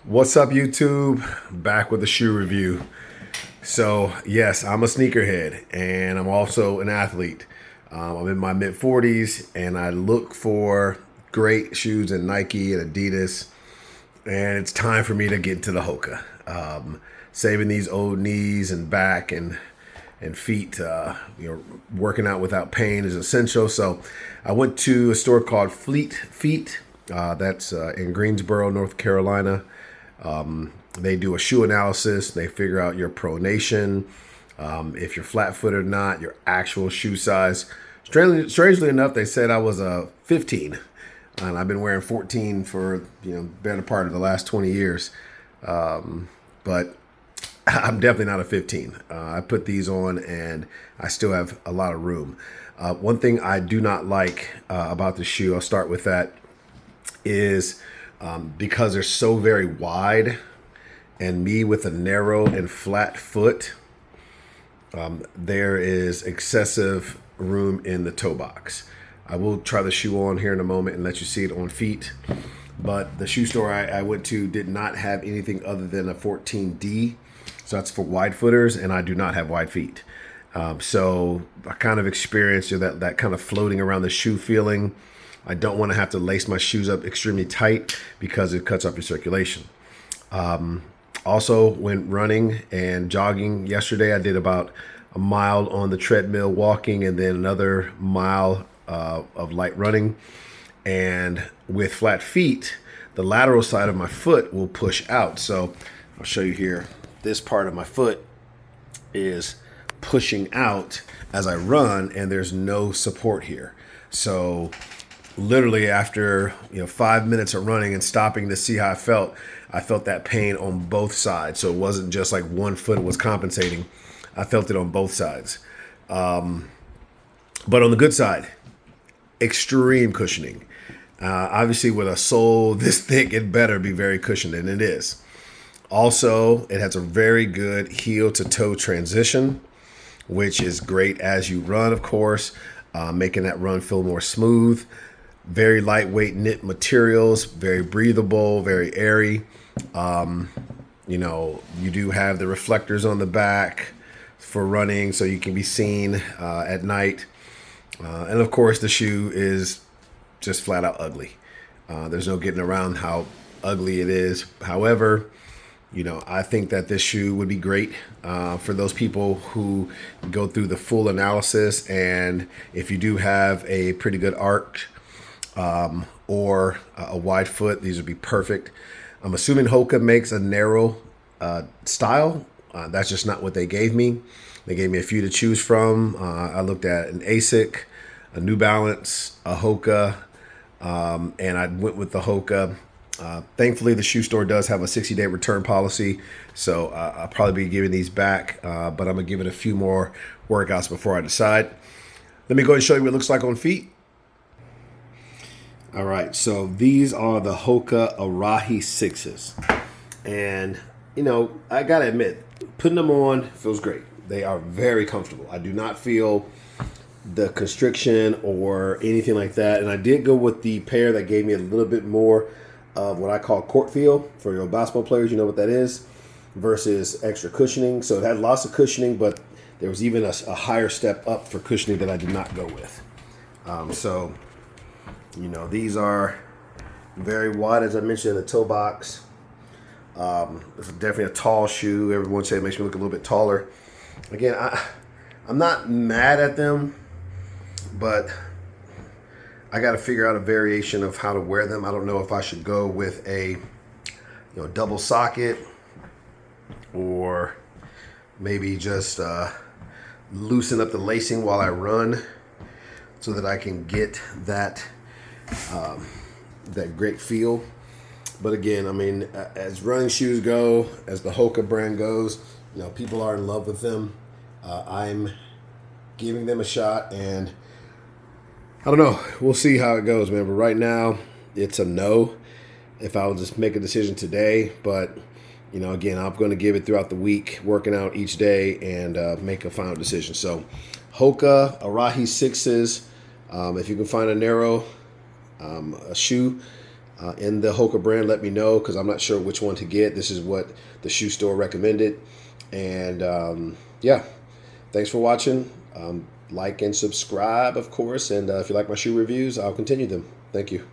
What's up, YouTube? Back with a shoe review. So, yes, I'm a sneakerhead and I'm also an athlete. I'm in my mid 40s and I look for great shoes in Nike and Adidas. And it's time for me to get into the Hoka. Saving these old knees and back and feet, working out without pain is essential. So I went to a store called Fleet Feet. That's in Greensboro, North Carolina. They do a shoe analysis. They figure out your pronation, if you're flat footed or not, your actual shoe size. Strangely enough, they said I was a 15, and I've been wearing 14 for better part of the last 20 years. But I'm definitely not a 15. I put these on, and I still have a lot of room. One thing I do not like about the shoe, I'll start with that, is because they're so very wide, and me with a narrow and flat foot, there is excessive room in the toe box. I will try the shoe on here in a moment and let you see it on feet. But the shoe store I went to did not have anything other than a 14D. So that's for wide footers, and I do not have wide feet. So I kind of experienced that kind of floating around the shoe feeling. I don't want to have to lace my shoes up extremely tight because it cuts off your circulation. Also, when running and jogging yesterday, I did about a mile on the treadmill walking and then another mile of light running. And with flat feet, the lateral side of my foot will push out. So I'll show you here. This part of my foot is pushing out as I run, and there's no support here. So literally after 5 minutes of running and stopping to see how I felt that pain on both sides. So it wasn't just like one foot was compensating. I felt it on both sides. But on the good side, extreme cushioning. Obviously, with a sole this thick, it better be very cushioned, and it is. Also, it has a very good heel to toe transition, which is great as you run, of course, making that run feel more smooth. Very lightweight knit materials, very breathable, very airy. You do have the reflectors on the back for running, so you can be seen at night. And of course, the shoe is just flat out ugly. There's no getting around how ugly it is. However, I think that this shoe would be great for those people who go through the full analysis. And if you do have a pretty good arch or a wide foot, these would be perfect. I'm assuming Hoka makes a narrow style. That's just not what they gave me. They gave me a few to choose from. I looked at an ASIC, a New Balance, a Hoka, and I went with the Hoka. Thankfully, the shoe store does have a 60-day return policy, so I'll probably be giving these back, but I'm going to give it a few more workouts before I decide. Let me go ahead and show you what it looks like on feet. All right, so these are the Hoka Arahi 6s. And, I got to admit, putting them on feels great. They are very comfortable. I do not feel the constriction or anything like that. And I did go with the pair that gave me a little bit more of what I call court feel. For your basketball players, you know what that is, versus extra cushioning. So it had lots of cushioning, but there was even a higher step up for cushioning that I did not go with. These are very wide, as I mentioned, in the toe box. It's definitely a tall shoe. Everyone says it makes me look a little bit taller. Again, I'm not mad at them, but I got to figure out a variation of how to wear them. I don't know if I should go with a double socket or maybe just loosen up the lacing while I run so that I can get that great feel. But again, as running shoes go, as the Hoka brand goes, people are in love with them. I'm giving them a shot, and I don't know. We'll see how it goes, man. But right now, it's a no. If I will just make a decision today, but again, I'm going to give it throughout the week, working out each day, and make a final decision. So, Hoka Arahi 6s. If you can find a narrow a shoe in the Hoka brand, let me know, because I'm not sure which one to get. This is what the shoe store recommended. And yeah, thanks for watching. Like and subscribe, of course. And if you like my shoe reviews, I'll continue them. Thank you.